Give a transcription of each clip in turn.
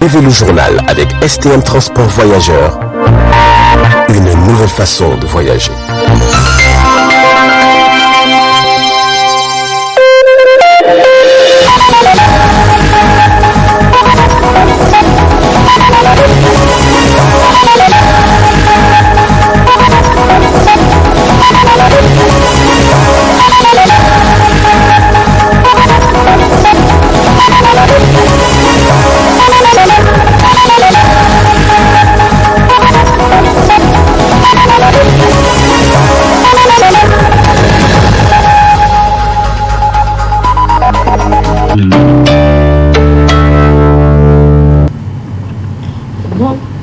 Suivez le journal avec STM Transport Voyageurs. Une nouvelle façon de voyager.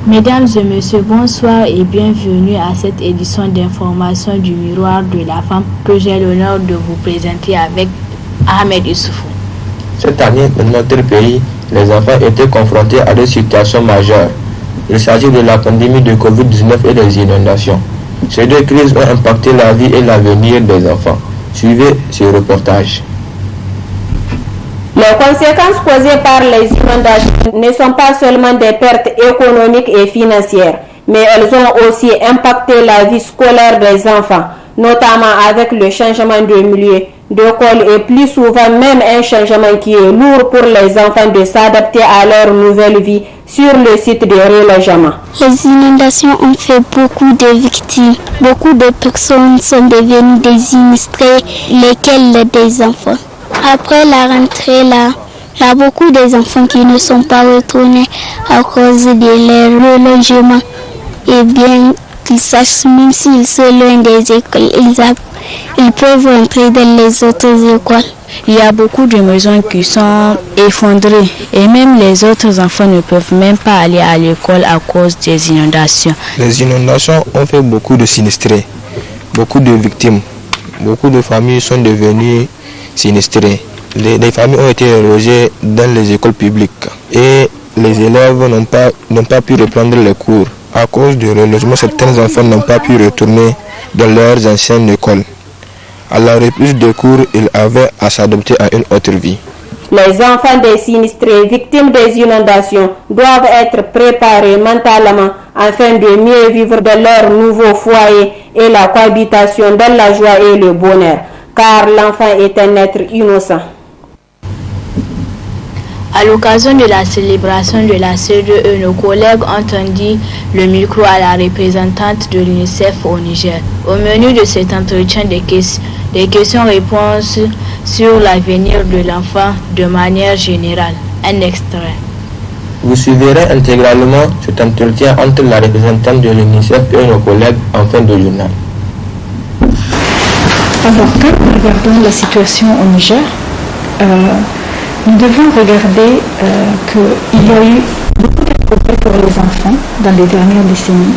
Mesdames et messieurs, bonsoir et bienvenue à cette édition d'information du Miroir de la Femme que j'ai l'honneur de vous présenter avec Ahmed Issoufou. Cette année, dans notre pays, les enfants étaient confrontés à des situations majeures. Il s'agit de la pandémie de Covid-19 et des inondations. Ces deux crises ont impacté la vie et l'avenir des enfants. Suivez ce reportage. Les conséquences causées par les inondations ne sont pas seulement des pertes économiques et financières, mais elles ont aussi impacté la vie scolaire des enfants, notamment avec le changement de milieu d'école et plus souvent même un changement qui est lourd pour les enfants de s'adapter à leur nouvelle vie sur le site de relogement. Les inondations ont fait beaucoup de victimes. Beaucoup de personnes sont devenues des sinistrés, lesquels des enfants. Après la rentrée, il y a beaucoup d'enfants qui ne sont pas retournés à cause de leur relogement. Et bien qu'ils sachent, même s'ils sont loin des écoles, ils peuvent rentrer dans les autres écoles. Il y a beaucoup de maisons qui sont effondrées et même les autres enfants ne peuvent même pas aller à l'école à cause des inondations. Les inondations ont fait beaucoup de sinistrés, beaucoup de victimes. Beaucoup de familles sont devenues sinistrées. Les familles ont été logées dans les écoles publiques et les élèves n'ont pas pu reprendre les cours. À cause du relogement, certains enfants n'ont pas pu retourner dans leurs anciennes écoles. À la reprise des cours, ils avaient à s'adapter à une autre vie. Les enfants des sinistrés victimes des inondations doivent être préparés mentalement afin de mieux vivre dans leur nouveau foyer et la cohabitation dans la joie et le bonheur, car l'enfant est un être innocent. À l'occasion de la célébration de la CE2, nos collègues ont tendu le micro à la représentante de l'UNICEF au Niger. Au menu de cet entretien, des questions-réponses sur l'avenir de l'enfant de manière générale. Un extrait. Vous suivrez intégralement cet entretien entre la représentante de l'UNICEF et nos collègues en fin de journal. Alors, quand nous regardons la situation au Niger, nous devons regarder qu'il y a eu beaucoup de progrès pour les enfants dans les dernières décennies.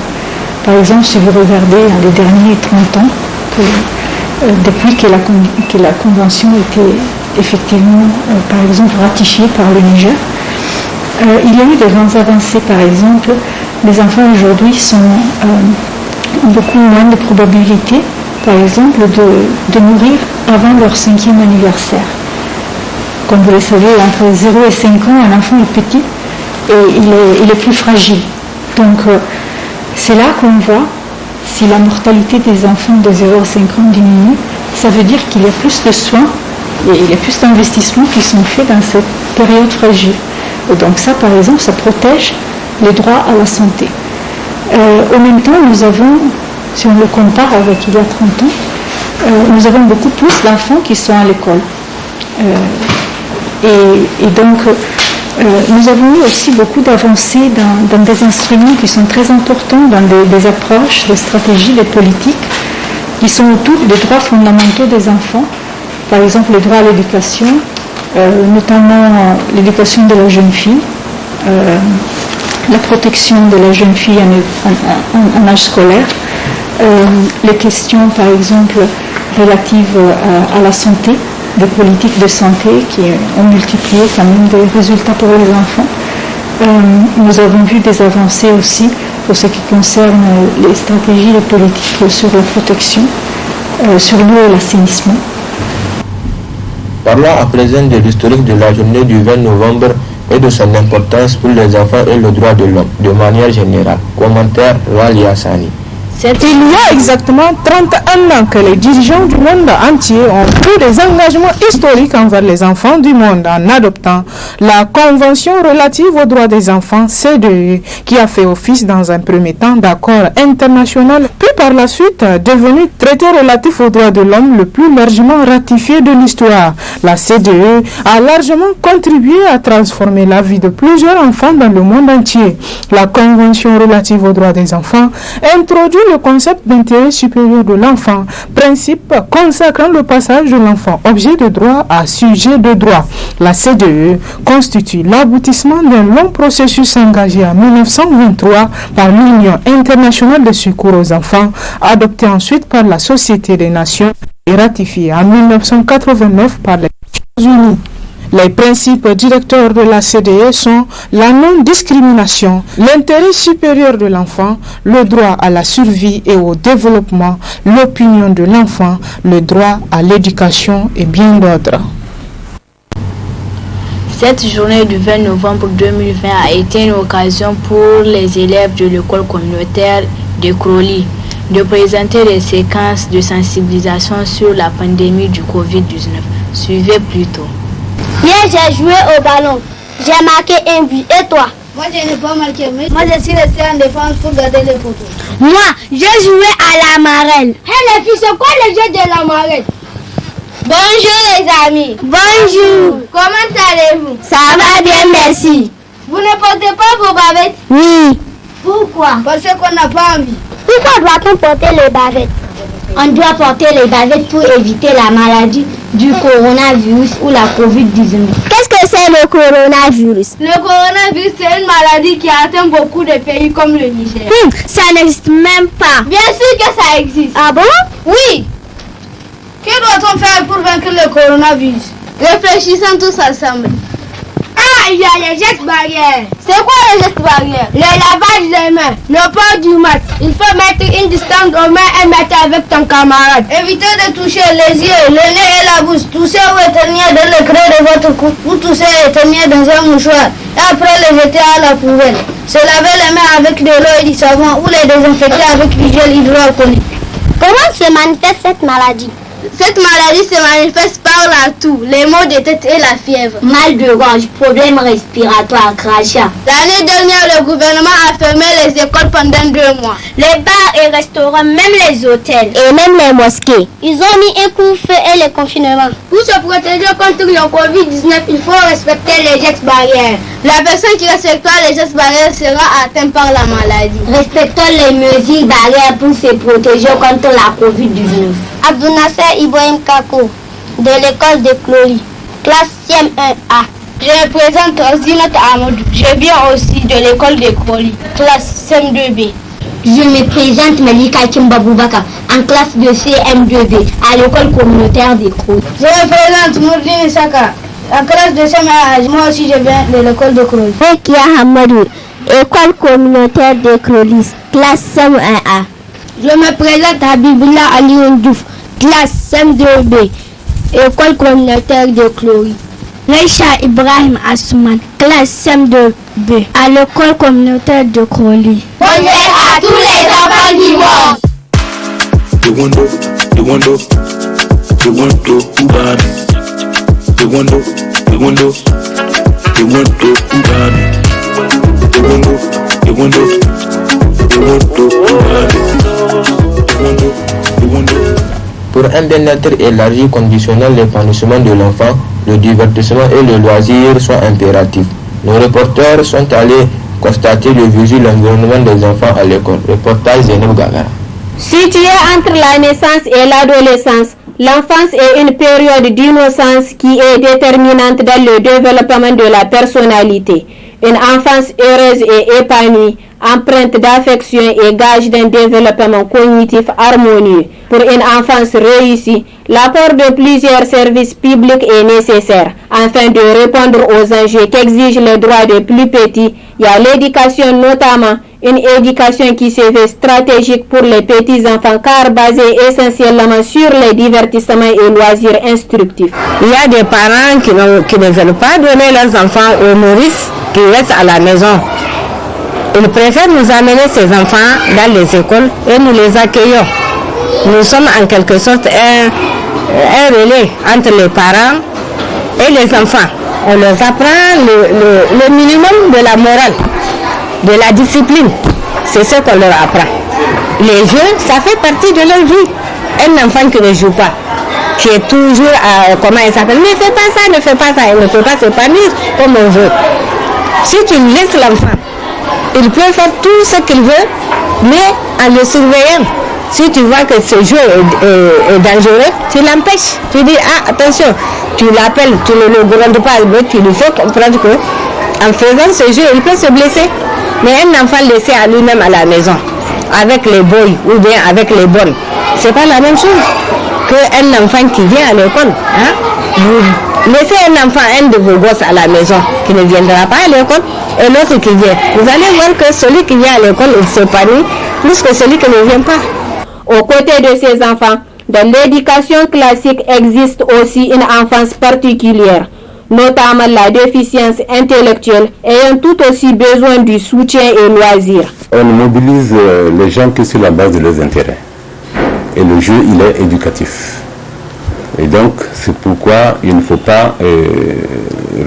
Par exemple, si vous regardez dans les derniers 30 ans, depuis que la Convention était effectivement, par exemple, ratifiée par le Niger, il y a eu de grandes avancées. Par exemple, les enfants aujourd'hui ont beaucoup moins de probabilités, par exemple, de mourir avant leur 5e anniversaire. Comme vous le savez, entre 0 et 5 ans, un enfant est petit et il est plus fragile. Donc, c'est là qu'on voit si la mortalité des enfants de 0 à 5 ans diminue, ça veut dire qu'il y a plus de soins et il y a plus d'investissements qui sont faits dans cette période fragile. Et donc ça, par exemple, ça protège les droits à la santé. En même temps, nous avons, si on le compare avec il y a 30 ans, nous avons beaucoup plus d'enfants qui sont à l'école. Et donc, nous avons eu aussi beaucoup d'avancées dans des instruments qui sont très importants, dans des approches, des stratégies, des politiques qui sont autour des droits fondamentaux des enfants. Par exemple, le droit à l'éducation, notamment l'éducation de la jeune fille, la protection de la jeune fille en âge scolaire, les questions, par exemple, relatives à la santé, des politiques de santé qui ont multiplié quand même des résultats pour les enfants. Nous avons vu des avancées aussi pour ce qui concerne les stratégies, les politiques sur la protection, sur l'eau et l'assainissement. Parlons à présent de l'historique de la journée du 20 novembre et de son importance pour les enfants et le droit de l'homme, de manière générale. Commentaire Wali Hassani. Il y a exactement 31 ans que les dirigeants du monde entier ont pris des engagements historiques envers les enfants du monde en adoptant la Convention relative aux droits des enfants CEDE, qui a fait office dans un premier temps d'accord international, puis par la suite devenu traité relatif aux droits de l'homme le plus largement ratifié de l'histoire. La CEDE a largement contribué à transformer la vie de plusieurs enfants dans le monde entier. La Convention relative aux droits des enfants introduit le concept d'intérêt supérieur de l'enfant, principe consacrant le passage de l'enfant objet de droit à sujet de droit. La CEDE constitue l'aboutissement d'un long processus engagé en 1923 par l'Union internationale de secours aux enfants, adopté ensuite par la Société des Nations et ratifié en 1989 par les Nations Unies. Les principes directeurs de la CEDE sont la non-discrimination, l'intérêt supérieur de l'enfant, le droit à la survie et au développement, l'opinion de l'enfant, le droit à l'éducation et bien d'autres. Cette journée du 20 novembre 2020 a été une occasion pour les élèves de l'école communautaire de Crolly de présenter des séquences de sensibilisation sur la pandémie du Covid-19. Suivez plutôt. Hier, j'ai joué au ballon. J'ai marqué un but. Et toi? Moi, je n'ai pas marqué. Moi, je suis resté en défense pour garder les photos. Moi, j'ai joué à la marelle. Hé les filles, c'est quoi le jeu de la marelle? Bonjour les amis. Bonjour. Comment allez-vous? Ça va bien, merci. Vous ne portez pas vos bavettes? Oui. Pourquoi? Parce qu'on n'a pas envie. Pourquoi doit-on porter les bavettes? On doit porter les bavettes pour éviter la maladie du coronavirus ou la Covid-19. Qu'est-ce que c'est le coronavirus? Le coronavirus, c'est une maladie qui atteint beaucoup de pays comme le Niger. Ça n'existe même pas. Bien sûr que ça existe. Ah bon? Oui. Que doit-on faire pour vaincre le coronavirus? Réfléchissons tous ensemble. Ah, il y a les gestes barrières. C'est quoi les gestes barrières? Le lavage des mains, le port du masque. Il faut mettre une distance aux mains et mettre avec ton camarade. Évitez de toucher les yeux, le nez et la bouche. Toussez ou éternuez dans le creux de votre cou. Ou toussez et éternuez dans un mouchoir. Et après le jeter à la poubelle. Se laver les mains avec de l'eau et du savon ou les désinfecter avec du gel hydroalcoolique. Comment se manifeste cette maladie? Cette maladie se manifeste par la toux, les maux de tête et la fièvre. Mal de gorge, problème respiratoire, crachat. L'année dernière, le gouvernement a fermé les écoles pendant 2 mois. Les bars et restaurants, même les hôtels et même les mosquées. Ils ont mis un couvre-feu et le confinement. Pour se protéger contre le Covid-19, il faut respecter les gestes barrières. La personne qui respectera les gestes barrières sera atteinte par la maladie. Respectons les mesures barrières pour se protéger contre la Covid-19. Abdou Nasser Ibrahim Kako, de l'école de Crolly, classe CM1A. Je me présente Zinat Amadou. Je viens aussi de l'école de Crolly, classe CM2B. Je me présente Malika Kimbaboubaka, en classe de CM2B, à l'école communautaire de Crolly. Je me présente Mourdine Saka, en classe de CM1A. Moi aussi je viens de l'école de Crolly. Rekia Hamadou, école communautaire de Crolly, classe CM1A. Je me présente Habibullah Ali Diouf, classe CM2B, école communautaire de Crolly. Reisha Ibrahim Assouman, classe CM2B, à l'école communautaire de Crolly. Bonjour à tous les enfants du monde. Pour un bien-être élargi conditionnant l'épanouissement de l'enfant, le divertissement et le loisir sont impératifs. Nos reporters sont allés constater le visuel environnement des enfants à l'école. Reportage Zainab Gagara. Situé entre la naissance et l'adolescence, l'enfance est une période d'innocence qui est déterminante dans le développement de la personnalité. Une enfance heureuse et épanouie, empreinte d'affection et gage d'un développement cognitif harmonieux. Pour une enfance réussie, l'apport de plusieurs services publics est nécessaire. Afin de répondre aux enjeux qu'exigent les droits des plus petits, il y a l'éducation notamment Une éducation qui se veut stratégique pour les petits-enfants car basée essentiellement sur les divertissements et loisirs instructifs. Il y a des parents qui ne veulent pas donner leurs enfants aux nourrices qui restent à la maison. Ils préfèrent nous amener ces enfants dans les écoles et nous les accueillons. Nous sommes en quelque sorte un relais entre les parents et les enfants. On leur apprend le minimum de la morale, de la discipline. C'est ce qu'on leur apprend. Les jeux, ça fait partie de leur vie. Un enfant qui ne joue pas, qui est toujours comment il s'appelle, ne fais pas ça, ne fais pas ça, il ne peut pas s'épanouir comme on veut. Si tu laisses l'enfant, il peut faire tout ce qu'il veut, mais en le surveillant. Si tu vois que ce jeu est dangereux, tu l'empêches. Tu dis, attention, tu l'appelles, tu ne le grondes pas, mais tu lui fais comprendre qu'en faisant ce jeu, il peut se blesser. Mais un enfant laissé à lui-même à la maison, avec les boys ou bien avec les bonnes, c'est pas la même chose qu'un enfant qui vient à l'école. Vous laissez un enfant, un de vos gosses à la maison, qui ne viendra pas à l'école, et l'autre qui vient. Vous allez voir que celui qui vient à l'école, il s'épanouit plus que celui qui ne vient pas. Aux côtés de ces enfants, dans l'éducation classique existe aussi une enfance particulière, notamment la déficience intellectuelle, ayant tout aussi besoin du soutien et loisirs. On mobilise les gens que sur la base de leurs intérêts. Et le jeu, il est éducatif. Et donc, c'est pourquoi il ne faut pas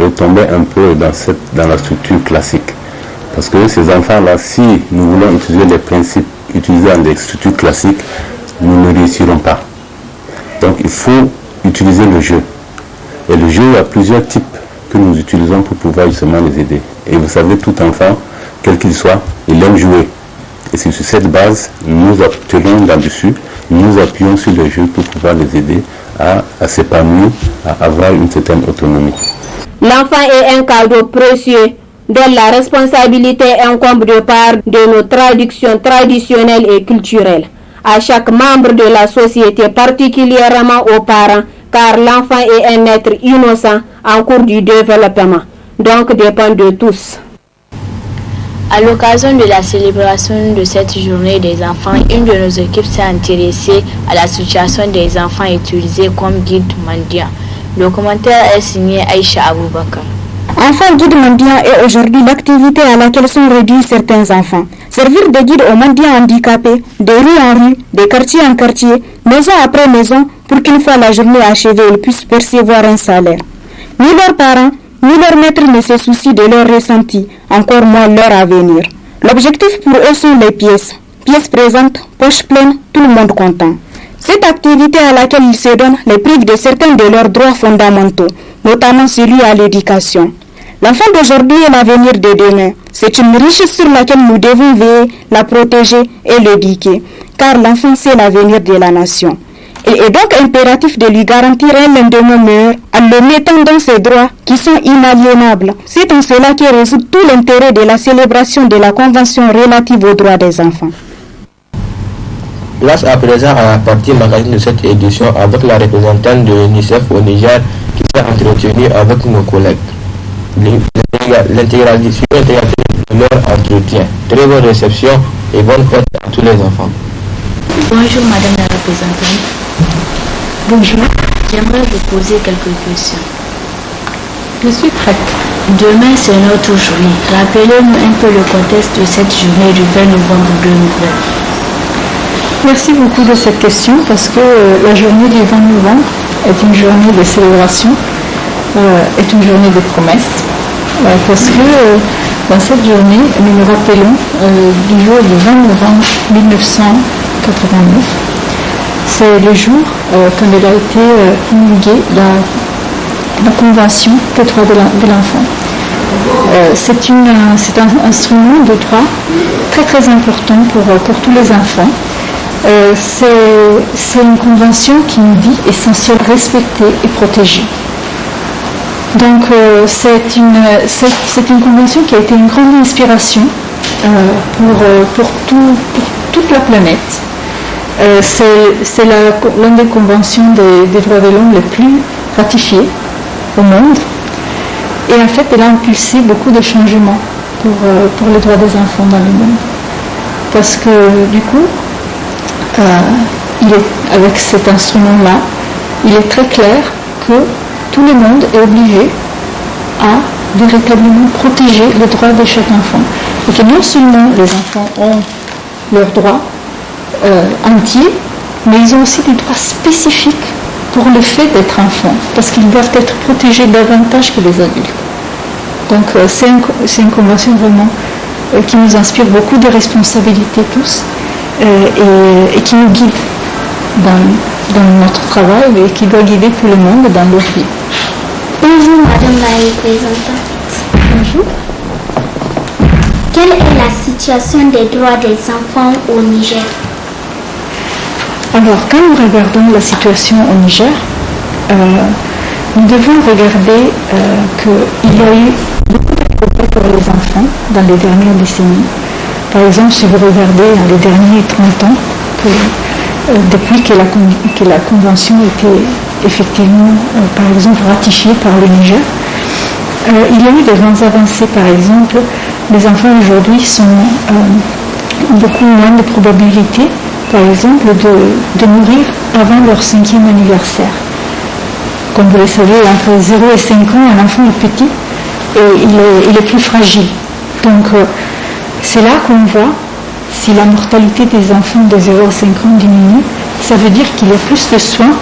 retomber un peu dans la structure classique. Parce que ces enfants-là, si nous voulons utiliser les principes utilisés dans les structures classiques, nous ne réussirons pas. Donc, il faut utiliser le jeu. Et le jeu, il y a plusieurs types que nous utilisons pour pouvoir justement les aider. Et vous savez, tout enfant, quel qu'il soit, il aime jouer. Et c'est sur cette base, nous tenons là-dessus, nous appuyons sur le jeu pour pouvoir les aider à s'épanouir, à avoir une certaine autonomie. L'enfant est un cadeau précieux dont la responsabilité incombe de part de nos traductions traditionnelles et culturelles. À chaque membre de la société, particulièrement aux parents, car l'enfant est un être innocent en cours du développement, donc dépend de tous. À l'occasion de la célébration de cette journée des enfants, une de nos équipes s'est intéressée à la situation des enfants utilisés comme guide mendiant. Le commentaire est signé Aïcha Aboubakar. Enfant guide mendiant est aujourd'hui l'activité à laquelle sont réduits certains enfants. Servir de guide aux mendiants handicapés, de rue en rue, de quartier en quartier, maison après maison, pour qu'une fois la journée achevée, ils puissent percevoir un salaire. Ni leurs parents, ni leurs maîtres ne se soucient de leur ressenti, encore moins leur avenir. L'objectif pour eux sont les pièces. Pièces présentes, poches pleines, tout le monde content. Cette activité à laquelle ils se donnent les prive de certains de leurs droits fondamentaux, notamment celui à l'éducation. L'enfant d'aujourd'hui est l'avenir de demain. C'est une richesse sur laquelle nous devons veiller, la protéger et l'éduquer, car l'enfant c'est l'avenir de la nation. Il est donc impératif de lui garantir un lendemain meilleur en le mettant dans ses droits qui sont inaliénables. C'est en cela que résout tout l'intérêt de la célébration de la Convention relative aux droits des enfants. Place à présent à la partie magazine de cette édition avec la représentante de l'UNICEF au Niger qui s'est entretenue avec nos collègues. L'intégration de leur entretien. Très bonne réception et bonne fête à tous les enfants. Bonjour Madame la représentante. Bonjour. J'aimerais vous poser quelques questions. Je suis prête. Demain c'est notre journée. Rappelez-nous un peu le contexte de cette journée du 20 novembre 2020. Merci beaucoup de cette question parce que la journée du 20 novembre est une journée de célébration, est une journée de promesses. Parce que dans cette journée, nous nous rappelons du jour du 20 novembre 1989. C'est le jour quand elle a été promulguée la Convention des droits de l'enfant. C'est un instrument de droit très très important pour tous les enfants. C'est une convention qui nous dit essentiel respecter et protéger. Donc c'est une convention qui a été une grande inspiration pour toute la planète. C'est l'une des conventions des droits de l'homme les plus ratifiées au monde. Et en fait, elle a impulsé beaucoup de changements pour les droits des enfants dans le monde. parce que du coup, avec cet instrument-là, il est très clair que tout le monde est obligé à véritablement protéger les droits de chaque enfant. Et que non seulement les enfants ont leurs droits entiers, mais ils ont aussi des droits spécifiques pour le fait d'être enfants, parce qu'ils doivent être protégés davantage que les adultes. Donc c'est une convention vraiment qui nous inspire beaucoup de responsabilités tous et qui nous guide dans notre travail et qui doit guider tout le monde dans leur vie. Bonjour Madame la représentante. Bonjour. Quelle est la situation des droits des enfants au Niger? Alors, quand nous regardons la situation au Niger, nous devons regarder qu'il y a eu beaucoup de progrès pour les enfants dans les dernières décennies. Par exemple, si vous regardez dans les derniers 30 ans, depuis que la Convention était effectivement, par exemple, ratifiée par le Niger, il y a eu de grandes avancées. Par exemple, les enfants aujourd'hui ont beaucoup moins de probabilités, par exemple, de mourir avant leur 5e anniversaire. Comme vous le savez, entre 0 et 5 ans, un enfant est petit et il est plus fragile. Donc, c'est là qu'on voit si la mortalité des enfants de 0 à 5 ans diminue, ça veut dire qu'il y a plus de soins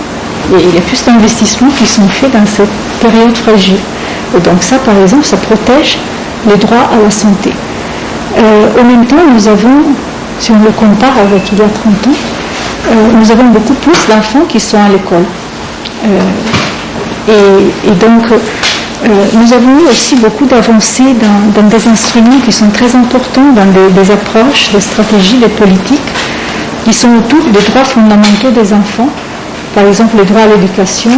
et il y a plus d'investissements qui sont faits dans cette période fragile. Et donc ça, par exemple, ça protège les droits à la santé. En même temps, nous avons, si on le compare avec il y a 30 ans, nous avons beaucoup plus d'enfants qui sont à l'école. Et donc, nous avons eu aussi beaucoup d'avancées dans des instruments qui sont très importants, dans des approches, des stratégies, des politiques qui sont autour des droits fondamentaux des enfants. Par exemple, le droit à l'éducation,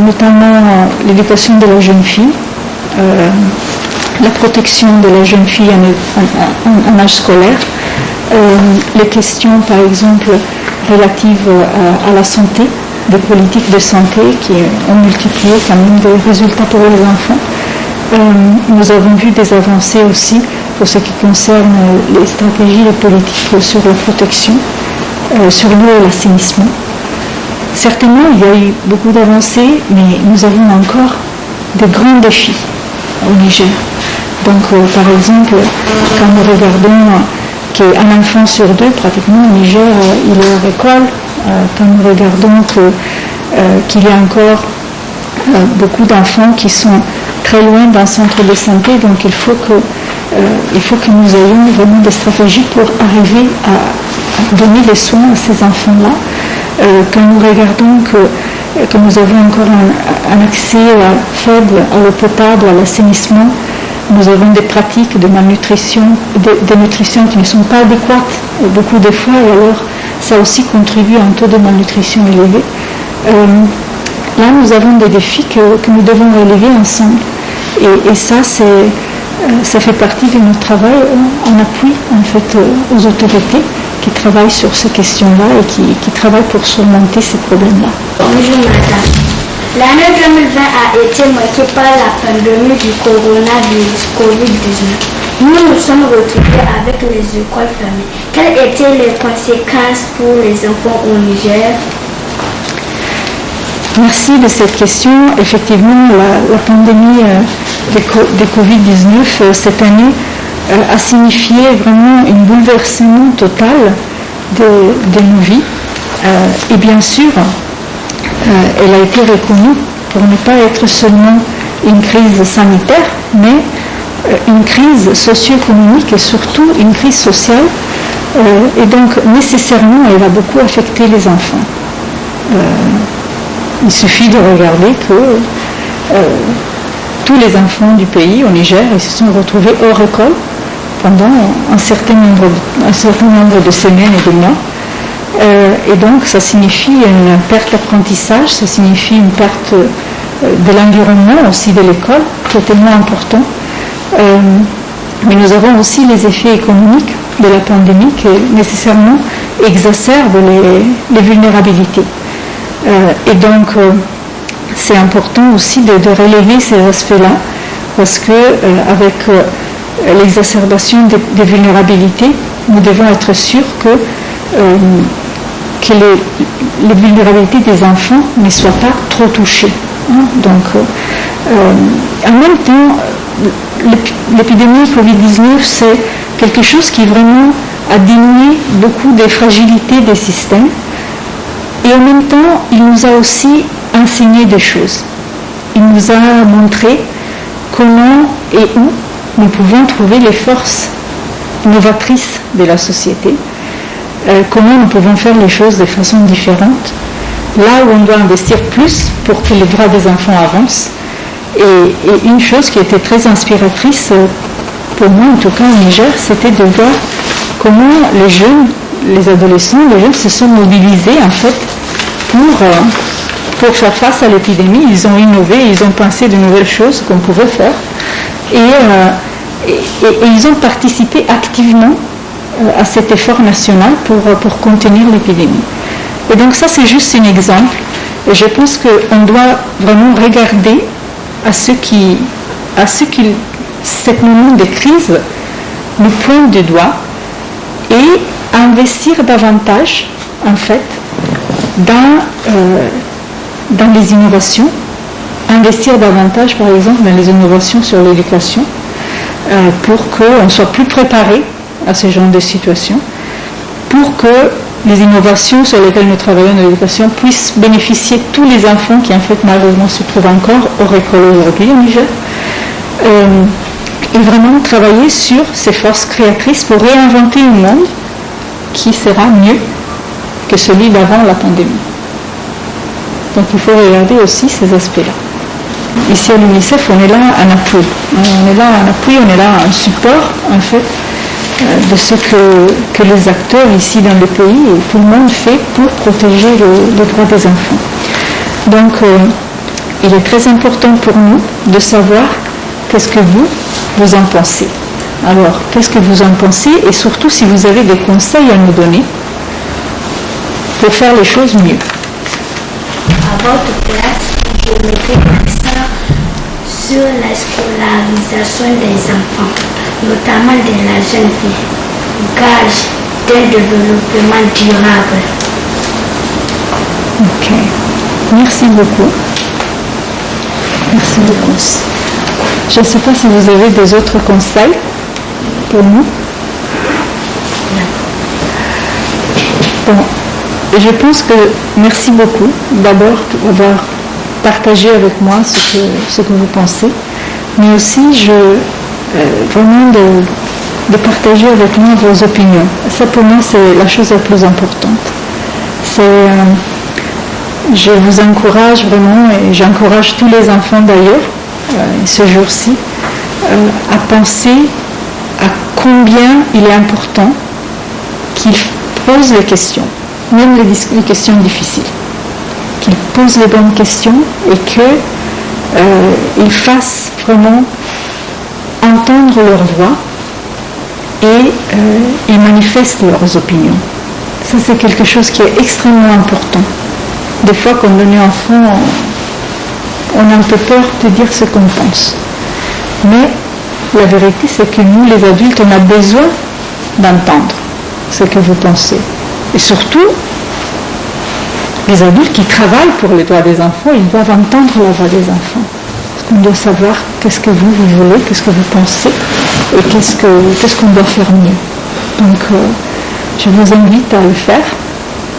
notamment l'éducation de la jeune fille, la protection de la jeune fille en âge scolaire, les questions, par exemple, relatives à la santé, des politiques de santé qui ont multiplié quand même des résultats pour les enfants. Nous avons vu des avancées aussi pour ce qui concerne les stratégies, les politiques sur la protection, sur l'eau et l'assainissement. Certainement, il y a eu beaucoup d'avancées, mais nous avons encore de grands défis au Niger. Donc, par exemple, quand nous regardons qu'un enfant sur deux, pratiquement au Niger, il est hors école, quand nous regardons qu'il y a encore beaucoup d'enfants qui sont très loin d'un centre de santé, donc il faut que nous ayons vraiment des stratégies pour arriver à donner les soins à ces enfants-là. Quand nous regardons que nous avons encore un accès faible à l'eau potable, à l'assainissement, nous avons des pratiques de malnutrition, de nutrition qui ne sont pas adéquates beaucoup de fois, et alors ça aussi contribue à un taux de malnutrition élevé. Là, nous avons des défis que nous devons relever ensemble. Et ça, ça fait partie de notre travail en appui en fait, aux autorités qui travaillent sur ces questions-là et qui travaillent pour surmonter ces problèmes-là. Bonjour madame. L'année 2020 a été marquée par la pandémie du coronavirus COVID-19. Nous nous sommes retrouvés avec les écoles fermées. Quelles étaient les conséquences pour les enfants au Niger? Merci de cette question. Effectivement, la pandémie de Covid-19 cette année a signifié vraiment un bouleversement total de nos vies. Et bien sûr, elle a été reconnue pour ne pas être seulement une crise sanitaire, mais une crise socio-économique et surtout une crise sociale. Et donc, nécessairement, elle a beaucoup affecté les enfants. Il suffit de regarder que tous les enfants du pays, au Niger, ils se sont retrouvés hors école pendant un certain nombre de semaines et de mois. Et donc, ça signifie une perte d'apprentissage, ça signifie une perte de l'environnement, aussi de l'école, qui est tellement important. Mais nous avons aussi les effets économiques de la pandémie qui nécessairement exacerbent les vulnérabilités. Et donc, c'est important aussi de relever ces aspects-là, parce que avec l'exacerbation des vulnérabilités, nous devons être sûrs que les vulnérabilités des enfants ne soient pas trop touchées. Donc, en même temps, l'épidémie Covid-19, c'est quelque chose qui vraiment a dénoué beaucoup des fragilités des systèmes. Et en même temps, il nous a aussi enseigné des choses. Il nous a montré comment et où nous pouvons trouver les forces novatrices de la société, comment nous pouvons faire les choses de façon différente, là où on doit investir plus pour que les droits des enfants avancent. Et une chose qui était très inspiratrice pour moi, en tout cas au Niger, c'était de voir comment les jeunes, les adolescents, les jeunes se sont mobilisés en fait pour faire face à l'épidémie. Ils ont innové, ils ont pensé de nouvelles choses qu'on pouvait faire et ils ont participé activement à cet effort national pour contenir l'épidémie. Et donc ça, c'est juste un exemple. Et je pense qu'on doit vraiment regarder à ce qui cet moment de crise nous pointe du doigt et investir davantage, en fait, dans les innovations, investir davantage, par exemple, dans les innovations sur l'éducation, pour qu'on soit plus préparé à ce genre de situation, pour que les innovations sur lesquelles nous travaillons dans l'éducation puissent bénéficier tous les enfants qui, en fait, malheureusement, se trouvent encore hors école aujourd'hui au Niger. Et vraiment travailler sur ces forces créatrices pour réinventer un monde qui sera mieux que celui d'avant la pandémie. Donc il faut regarder aussi ces aspects-là. Ici à l'UNICEF, on est là en appui. On est là en appui, on est là en support, en fait, de ce que les acteurs ici dans le pays et tout le monde fait pour protéger les droits des enfants. Donc il est très important pour nous de savoir qu'est-ce que vous en pensez. Alors, qu'est-ce que vous en pensez et surtout si vous avez des conseils à nous donner pour faire les choses mieux. À votre place, je mettrai l'accent sur la scolarisation des enfants, notamment de la jeune fille, gage d'un développement durable. Ok. Merci beaucoup. Merci beaucoup. Je ne sais pas si vous avez des autres conseils pour nous. Bon, je pense que merci beaucoup d'abord d'avoir partagé avec moi ce que vous pensez, mais aussi vraiment de partager avec moi vos opinions. Ça pour moi c'est la chose la plus importante. Je vous encourage vraiment, et j'encourage tous les enfants d'ailleurs, ce jour-ci, à penser à combien il est important qu'ils posent les questions, même les questions difficiles, qu'ils posent les bonnes questions et qu'ils fassent vraiment entendre leur voix et ils manifestent leurs opinions. Ça c'est quelque chose qui est extrêmement important. Des fois quand on est enfant, on a un peu peur de dire ce qu'on pense. Mais la vérité, c'est que nous, les adultes, on a besoin d'entendre ce que vous pensez. Et surtout, les adultes qui travaillent pour les droits des enfants, ils doivent entendre la voix des enfants. Parce qu'on doit savoir qu'est-ce que vous voulez, qu'est-ce que vous pensez, et qu'est-ce qu'on doit faire mieux. Donc, je vous invite à le faire,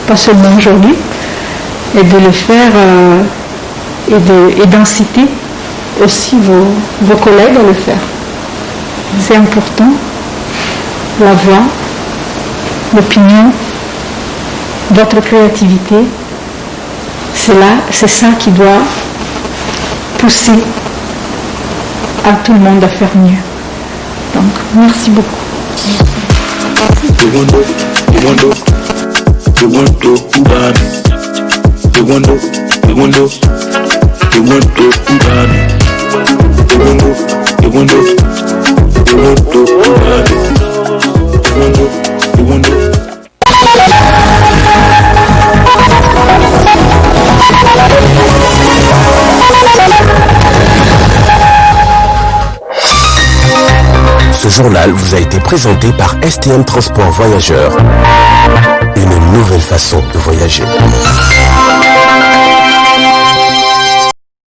pas seulement aujourd'hui, et de le faire et d'inciter aussi vos collègues à le faire. C'est important, la voix, l'opinion, votre créativité, c'est ça qui doit pousser à tout le monde à faire mieux. Donc, merci beaucoup. Ce journal vous a été présenté par STM Transport Voyageurs. Une nouvelle façon de voyager.